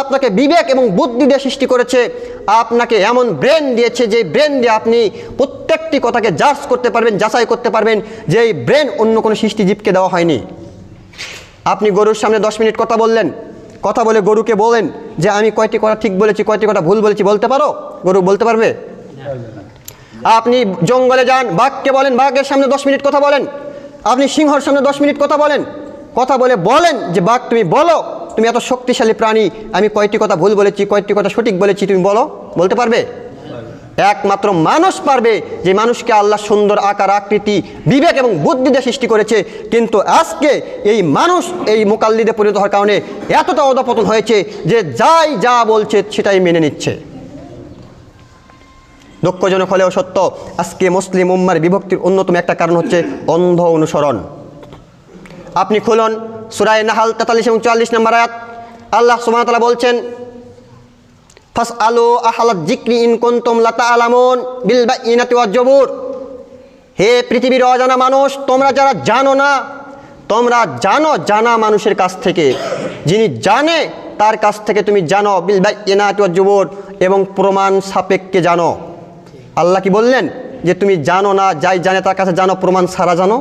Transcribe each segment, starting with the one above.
আপনাকে বিবেক এবং বুদ্ধি দিয়ে সৃষ্টি করেছে, আপনাকে এমন ব্রেন দিয়েছে যে ব্রেন দিয়ে আপনি প্রত্যেকটি কথাকে জাজ করতে পারবেন, যাচাই করতে পারবেন, যে এই ব্রেন অন্য কোনো সৃষ্টিজীবকে দেওয়া হয়নি। আপনি গরুর সামনে 10 মিনিট কথা বললেন, কথা বলে গরুকে বলেন যে আমি কয়টি কথা ঠিক বলেছি, কয়টি কথা ভুল বলেছি, বলতে পারো? গরু বলতে পারবে? আপনি জঙ্গলে যান, বাঘকে বলেন বাঘের সামনে 10 মিনিট কথা বলেন, আপনি সিংহর সামনে 10 মিনিট কথা বলেন, কথা বলে বলেন যে বাঘ তুমি বলো, তুমি এত শক্তিশালী প্রাণী, আমি কয়টি কথা ভুল বলেছি, কয়টি কথা সঠিক বলেছি, তুমি বলো, বলতে পারবে? একমাত্র মানুষ পারবে, যে মানুষকে আল্লাহ সুন্দর আকার আকৃতি বিবেক এবং বুদ্ধি দিয়ে সৃষ্টি করেছে। কিন্তু আজকে এই মানুষ এই মুকাল্লিদে পরিণত হওয়ার কারণে এতটা অধঃপতন হয়েছে যে যাই যা বলছে সেটাই মেনে নিচ্ছে। দুঃখজনক হলেও সত্য, আজকে মুসলিম উম্মার বিভক্তির অন্যতম একটা কারণ হচ্ছে অন্ধ অনুসরণ। আপনি খুলুন সূরা নাহাল 43 এবং 44 নম্বর আয়াত, আল্লাহ সুবহানাহু ওয়া তাআলা বলছেন ফাসআলু আহলায যিকরি ইন কুনতুম লা তা'লামুন বিল বায়িনাতি ওয়াজ জুবুর। হে পৃথিবীর অজানা মানুষ, তোমরা যারা জানো না, তোমরা জানো জানা মানুষের কাছ থেকে, যিনি জানে তার কাছ থেকে তুমি জানো, বিল বায়িনাতি ওয়াজ জুবুর, এবং প্রমাণ সাপেক্ষে জানো। আল্লাহ কি বললেন? যে তুমি জানো না, যাই জানে তার কাছে জানো, প্রমাণ ছাড়া জানো।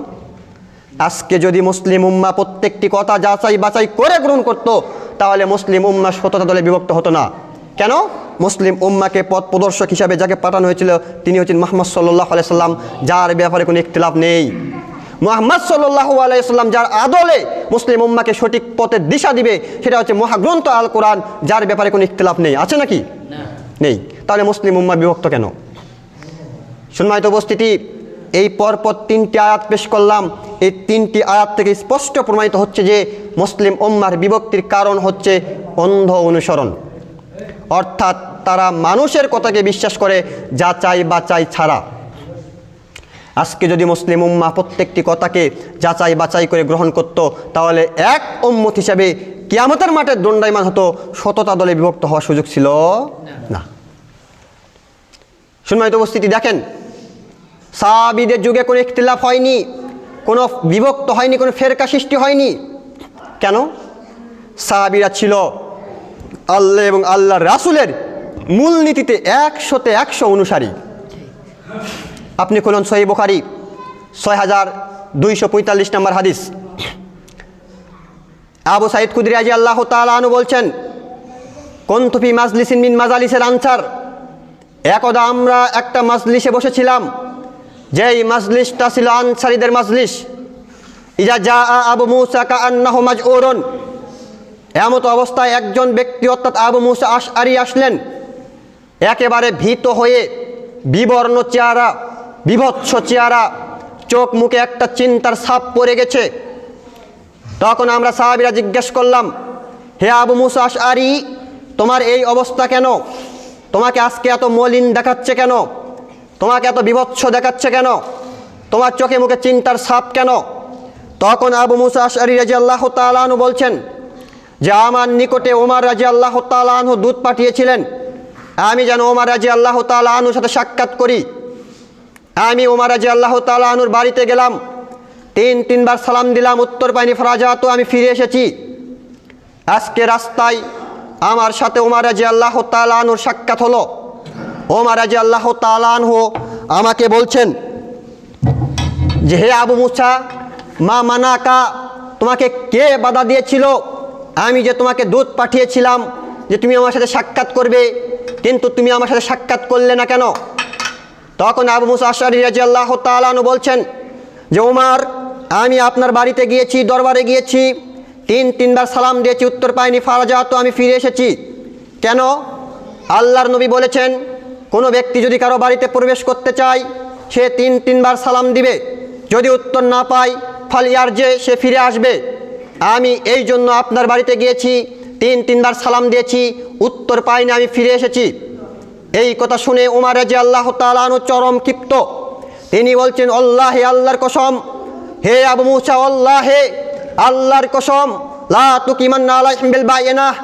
আজকে যদি মুসলিম উম্মাহ প্রত্যেকটি কথা যাচাই বাছাই করে গ্রহণ করত, তাহলে মুসলিম উম্মাহ শতটা দলে বিভক্ত হতো না। কেন? মুসলিম উম্মাহকে পথ প্রদর্শক হিসাবে যাকে পাঠানো হয়েছিল তিনি হচ্ছেন মুহাম্মদ সাল্লাল্লাহু আলাইহি সাল্লাম, যার ব্যাপারে কোনো ইখতিলাফ নেই। মুহাম্মদ সাল্লাল্লাহু আলাইহি সাল্লাম যার আদলে মুসলিম উম্মাহকে সঠিক পথের দিশা দিবে, সেটা হচ্ছে মহাগ্রন্থ আল কোরআন, যার ব্যাপারে কোনো ইখতিলাফ নেই। আছে নাকি? নেই। তাহলে মুসলিম উম্মাহ বিভক্ত কেন? সম্মানিত উপস্থিতি, এই পরপর 3টি আয়াত পেশ করলাম। এই 3টি আয়াত থেকে স্পষ্ট প্রমাণিত হচ্ছে যে মুসলিম উম্মাহর বিভক্তির কারণ হচ্ছে অন্ধ অনুসরণ, অর্থাৎ তারা মানুষের কথাকে বিশ্বাস করে যাচাই বাছাই ছাড়া। আজকে যদি মুসলিম উম্মাহ প্রত্যেকটি কথাকে যাচাই বাছাই করে গ্রহণ করত, তাহলে এক উম্মত হিসাবে কিয়ামতের মাঠে দণ্ডায়মান হতো, শতটা দলে বিভক্ত হওয়ার সুযোগ ছিল না। সম্মানিত উপস্থিতি, দেখেন সাহাবীদের যুগে কোনো ইখতিলাফ হয়নি, কোনো বিভক্ত হয়নি, কোনো ফেরকা সৃষ্টি হয়নি। কেন? সাহাবীরা ছিল আল্লাহ এবং আল্লাহর রাসূলের মূলনীতিতে 100তে 100 অনুসারী। আপনি খুলুন সহিহ বুখারী 6245 নম্বর হাদিস। আবু সাঈদ খুদরি রাদিয়াল্লাহু তাআলা আনহু বলছেন, কুনতু ফি মাজলিসিন মিন মাজালিসিল আনসার। একদা আমরা একটা মাজলিসে বসেছিলাম, যেই মাজলিসটা ছিল আনসারীদের মাজলিস। ইজা জা আবু মুসা কাআন্নাহু মাজউরুন। এমত অবস্থায় একজন ব্যক্তি অর্থাৎ আবু মুসা আশআরী আসলেন, একেবারে ভীত হয়ে, বিবর্ণ চেহারা, বিভৎস চেহারা, চোখ মুখে একটা চিন্তার ছাপ পড়ে গেছে। তখন আমরা সাহাবীরা জিজ্ঞেস করলাম, হে আবু মুসা আশআরী, তোমার এই অবস্থা কেন? তোমাকে আজকে এত মলিন দেখাচ্ছে কেন? তোমাকে এত বিভৎস দেখাচ্ছে কেন? তোমার চোখে মুখে চিন্তার ছাপ কেন? তখন আবু মুসা আশআরী রাদিয়াল্লাহু তাআলা আনহু বলছেন যে আমার নিকটে ওমর রাদিয়াল্লাহু তাআলা আনহু দূত পাঠিয়েছিলেন, আমি যেন ওমর রাদিয়াল্লাহু তাআলা আনহুর সাথে সাক্ষাৎ করি। আমি ওমর রাদিয়াল্লাহু তাআলা আনহুর বাড়িতে গেলাম, 3বার সালাম দিলাম, উত্তর পাইনি, ফারাজাতু, আমি ফিরে এসেছি। আজকে রাস্তায় আমার সাথে ওমর রাদিয়াল্লাহু তাআলা আনহুর সাক্ষাৎ হলো। ওমর রাদিয়াল্লাহু তাআলা আনহু আমাকে বলছেন যে হে আবু মুসা, মা মানাকা, তোমাকে কে বাধা দিয়েছিল? আমি যে তোমাকে দূত পাঠিয়েছিলাম যে তুমি আমার সাথে সাক্ষাৎ করবে, কিন্তু তুমি আমার সাথে সাক্ষাৎ করলে না কেন? তখন আবু মুসা আশআরী রাদিয়াল্লাহু তাআলা আনহু বলছেন যে ওমর, আমি আপনার বাড়িতে গিয়েছি, দরবারে গিয়েছি, 3বার সালাম দিয়েছি, উত্তর পাইনি, ফারাজাতু, আমি ফিরে এসেছি। কেন? আল্লাহর নবী বলেছেন কোনো ব্যক্তি যদি কারো বাড়িতে প্রবেশ করতে চায়, সে 3বার সালাম দিবে, যদি উত্তর না পায় ফালিয়ারজে, সে ফিরে আসবে। আমি এই জন্য আপনার বাড়িতে গিয়েছি, 3বার সালাম দিয়েছি, উত্তর পাইনি, আমি ফিরে এসেছি। এই কথা শুনে ওমর রাদিয়াল্লাহু তাআলা আনহু চরম ক্ষিপ্ত। তিনি বলছেন, আল্লাহে, আল্লাহর কসম, হে আবু মুসা, আল্লাহে, আল্লাহর কসম, লা তুকিমান্না আলাইহিম বিল বায়িনাহ,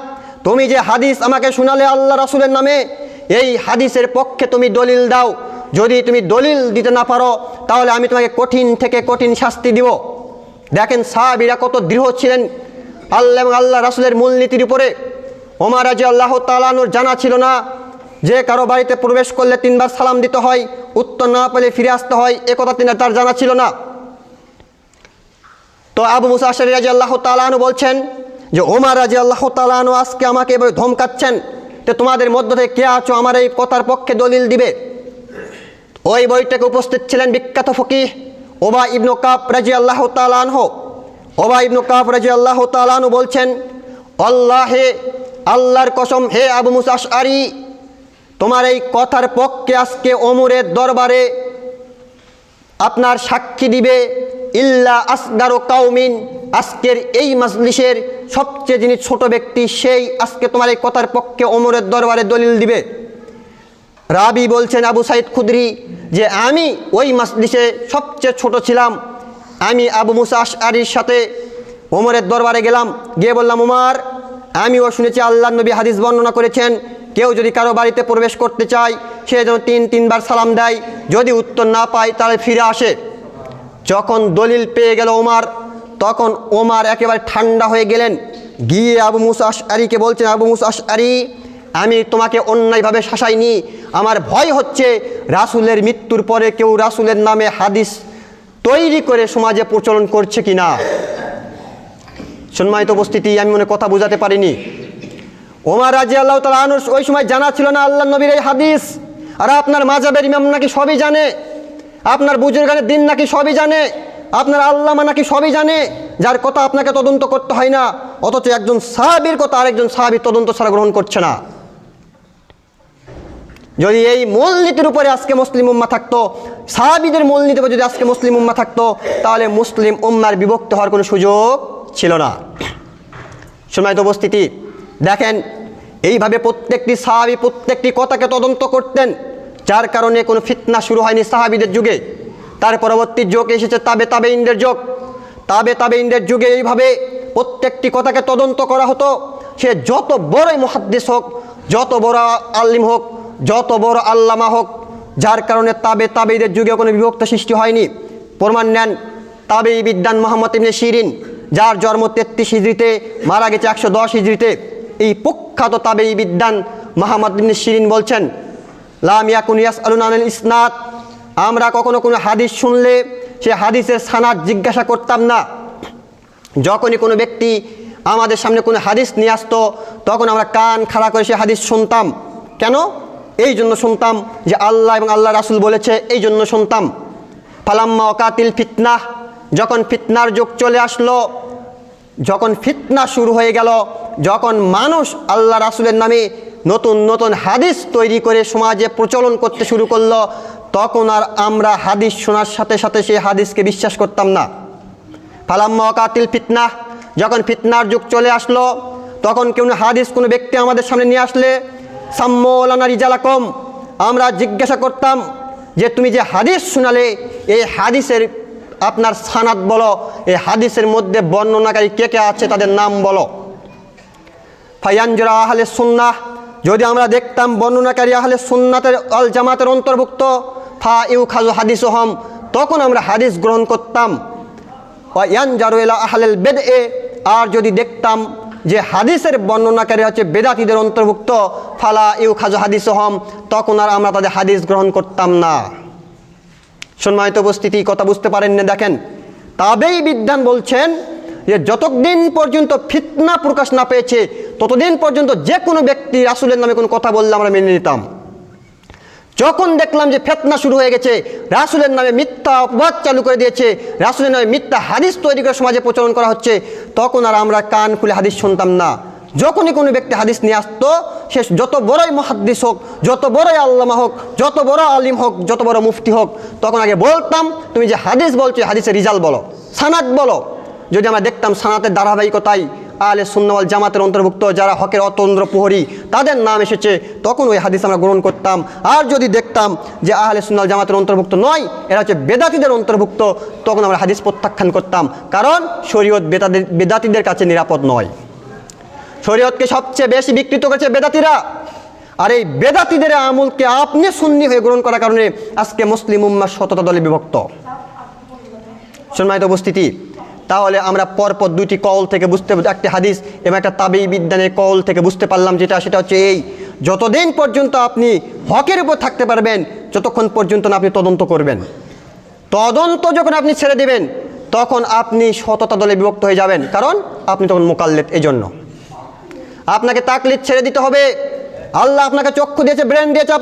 তুমি যে হাদিস আমাকে শোনালে আল্লাহ রাসূলের নামে, এই হাদিসের পক্ষে তুমি দলিল দাও। যদি তুমি দলিল দিতে না পারো, তাহলে আমি তোমাকে কঠিন থেকে কঠিন শাস্তি দিব। দেখেন সাহাবীরা কত দৃঢ় ছিলেন আল্লাহ এবং আল্লাহ রাসূলের মূলনীতির উপরে। ওমর রাদিয়াল্লাহু তাআলা আনহুর জানা ছিল না যে কারো বাড়িতে প্রবেশ করলে 3 বার সালাম দিতে হয়, উত্তর না পেলে ফিরে আসতে হয়, একথা তার জানা ছিল না। তো আবু মুসা আশআরী রাদিয়াল্লাহু তাআলা আনহু বলছেন যে ওমর রাদিয়াল্লাহু তাআলা আনহু আজকে আমাকে এভাবে ধমকাচ্ছেন, তো তোমাদের মধ্য থেকে কে আছো আমার এই কথার পক্ষে দলিল দিবে। ওই বৈঠকে উপস্থিত ছিলেন বিখ্যাত ফকিহ উবাই ইবনে কাব রাদিয়াল্লাহু তাআলা আনহু। উবাই ইবনে কাব রাদিয়াল্লাহু তাআলা আনহু বলছেন, আল্লাহর কসম হে আবু মুসা আশআরী, তোমার এই কথার পক্ষে আজকে ওমরের দরবারে আপনার সাক্ষী দিবে ইল্লা আসগারু কাউমিন, আজকের এই মাজলিসের সবচেয়ে যিনি ছোট ব্যক্তি সেই আজকে তোমার এই কথার পক্ষে ওমরের দরবারে দলিল দিবে। রাবি বলছেন আবু সাইদ খুদরি যে আমি ওই মাজলিসে সবচেয়ে ছোট ছিলাম। আমি আবু মুসা আশআরীর সাথে ওমরের দরবারে গেলাম, গিয়ে বললাম, ওমর, আমিও শুনেছি আল্লাহর নবী হাদিস বর্ণনা করেছেন কেউ যদি কারো বাড়িতে প্রবেশ করতে চায় সে যেন 3 বার সালাম দেয়, যদি উত্তর না পায় তাহলে ফিরে আসে। যখন দলিল পেয়ে গেল ওমর, তখন ওমর একেবারে ঠান্ডা হয়ে গেলেন, গিয়ে আবু মুসা আশআরীকে বলছেন, আবু মুসা আশআরী, আমি তোমাকে অন্যায়ভাবে শাসাইনি, আমার ভয় হচ্ছে রাসূলের মৃত্যুর পরে কেউ রাসূলের নামে হাদিস তৈরি করে সমাজে প্রচলন করছে কিনা। সম্মানিত উপস্থিতি, আমি মনে কথা বোঝাতে পারিনি। ওমর রাদিয়াল্লাহু তাআলা আনহু ওই সময় জানা ছিল না আল্লাহর নবীর এই হাদিস, আর আপনার মাযহাবের ইমাম নাকি সবই জানে, আপনার বুজুর্গানের দিন নাকি সবই জানে, আপনার আল্লামা নাকি সবই জানে, যার কথা আপনাকে তদন্ত করতে হয় না, অথচ একজন সাহাবীর কথা আরেকজন সাহাবী তদন্ত ছাড়া গ্রহণ করছে না। যদি এই মূলনীতির উপরে আজকে মুসলিম উম্মাহ থাকতো, সাহাবীদের মূলনীতির উপরে যদি আজকে মুসলিম উম্মাহ থাকতো, তাহলে মুসলিম উম্মার বিভক্ত হওয়ার কোনো সুযোগ ছিল না। সম্মানিত উপস্থিতি, দেখেন এইভাবে প্রত্যেকটি সাহাবী প্রত্যেকটি কথাকে তদন্ত করতেন, যার কারণে কোনো ফিতনা শুরু হয়নি সাহাবীদের যুগে। তার পরবর্তী যুগ এসেছে তাবেঈনদের যুগ। তাবেঈনদের যুগে এইভাবে প্রত্যেকটি কথাকে তদন্ত করা হতো, সে যত বড়ই মুহাদ্দিস হোক, যত বড় আলিম হোক, যত বড় আল্লামা হোক, যার কারণে তাবেঈদের যুগে কোনো বিভক্ত সৃষ্টি হয়নি। প্রমাণ নেন তাবেঈ বিদ্বান মুহাম্মদ ইবনে শিরিন, যার জন্ম 33 হিজরিতে, মারা গেছে 110 হিজরিতে। এই প্রখ্যাত তাবেঈ বিদ্বান মুহাম্মদ ইবনে শিরিন বলছেন, লাম ইয়াকুন ইয়াসআলুনা আনিল ইসনাদ, আমরা কখনো কোনো হাদিস শুনলে সে হাদিসের সানাদ জিজ্ঞাসা করতাম না। যখনই কোনো ব্যক্তি আমাদের সামনে কোনো হাদিস নিয়ে আসতো, তখন আমরা কান খাড়া করে সে হাদিস শুনতাম। কেন? এই জন্য শুনতাম যে আল্লাহ এবং আল্লাহ রাসূল বলেছে, এই জন্য শুনতাম। ফালাম্মা ওয়াকাতিল ফিতনাহ, যখন ফিতনার যুগ চলে আসলো, যখন ফিতনা শুরু হয়ে গেল, যখন মানুষ আল্লাহ রাসূলের নামে নতুন নতুন হাদিস তৈরি করে সমাজে প্রচলন করতে শুরু করলো, তখন আর আমরা হাদিস শোনার সাথে সাথে সেই হাদিসকে বিশ্বাস করতাম না। ফালাম্মা ওয়াকাতিল ফিতনাহ, যখন ফিতনার যুগ চলে আসলো, তখন কোনো হাদিস কোনো ব্যক্তি আমাদের সামনে নিয়ে আসলে সাম্মু লানা রিজালাকুম, আমরা জিজ্ঞাসা করতাম যে তুমি যে হাদিস শোনালে এই হাদিসের আপনার সানাদ বলো, এই হাদিসের মধ্যে বর্ণনাকারী কে কে আছে তাদের নাম বলো। ফায়ানজুরা আহলে সুন্নাহ, যদি আমরা দেখতাম বর্ণনাকারী আহলে সুন্নাতের আল জামাতের অন্তর্ভুক্ত, ফা ইউখাযু হাদিসুহুম, তখন আমরা হাদিস গ্রহণ করতাম। ওয়া ইয়ানজারু ইলা আহলিল বিদআ, আর যদি দেখতাম যে হাদিসের বর্ণনাকারী হচ্ছে বেদাতীদের অন্তর্ভুক্ত, ফালা ইউখাযু হাদিসুহুম, তখন আর আমরা তাদের হাদিস গ্রহণ করতাম না। সম্মানিত উপস্থিতি, কথা বুঝতে পারেন না? দেখেন তাবেঈ বিদ্বান বলছেন যে যতদিন পর্যন্ত ফিতনা প্রকাশ না পেয়েছে ততদিন পর্যন্ত যে কোনো ব্যক্তি রাসূলের নামে কোনো কথা বললে আমরা মেনে নিতাম। যখন দেখলাম যে ফিতনা শুরু হয়ে গেছে, রাসূলের নামে মিথ্যা অপবাদ চালু করে দিয়েছে, রাসূলের নামে মিথ্যা হাদিস তৈরি করে সমাজে প্রচলন করা হচ্ছে, তখন আর আমরা কান খুলে হাদিস শুনতাম না। যখনই কোনো ব্যক্তি হাদিস নিয়ে আসতো, সে যত বড়ই মুহাদ্দিস হোক, যত বড়ই আল্লামা হোক, যত বড় আলিম হোক, যত বড় মুফতি হোক, তখন আগে বলতাম তুমি যে হাদিস বলছো হাদিসের রিজাল বলো, সানাদ বলো। যদি আমরা দেখতাম সানাতের ধারাবাহিকতায় আহলে সুন্নাহ ওয়াল জামাতের অন্তর্ভুক্ত যারা হকের অতন্দ্র প্রহরী তাদের নাম এসেছে, তখন ওই হাদিস আমরা গ্রহণ করতাম। আর যদি দেখতাম যে আহলে সুন্নাহ ওয়াল জামাতের অন্তর্ভুক্ত নয়, এরা হচ্ছে বেদাতীদের অন্তর্ভুক্ত, তখন আমরা হাদিস প্রত্যাখ্যান করতাম। কারণ শরীয়ত বেদাতীদের কাছে নিরাপদ নয়। শরীয়তকে সবচেয়ে বেশি বিকৃত করেছে বেদাতীরা, আর এই বেদাতীদের আমলকে আপনি সুন্নি হয়ে গ্রহণ করার কারণে আজকে মুসলিম উম্মাহ শতটা দলে বিভক্ত। সম্মানিত উপস্থিতি, তাহলে আমরা পরপর দুইটি কল থেকে একটি হাদিস এবং একটা তাবেঈ বিজ্ঞানের কল থেকে বুঝতে পারলাম সেটা হচ্ছে এই, যতদিন পর্যন্ত আপনি হকের উপর থাকতে পারবেন যতক্ষণ পর্যন্ত না আপনি তদন্ত করবেন। তদন্ত যখন আপনি ছেড়ে দেবেন তখন আপনি শততা দলে বিভক্ত হয়ে যাবেন, কারণ আপনি তখন মুকাল্লিদ। এই জন্য আপনাকে তাকলিদ ছেড়ে দিতে হবে। আল্লাহ আপনাকে চক্ষু দিয়েছে, ব্রেন দিয়েছে,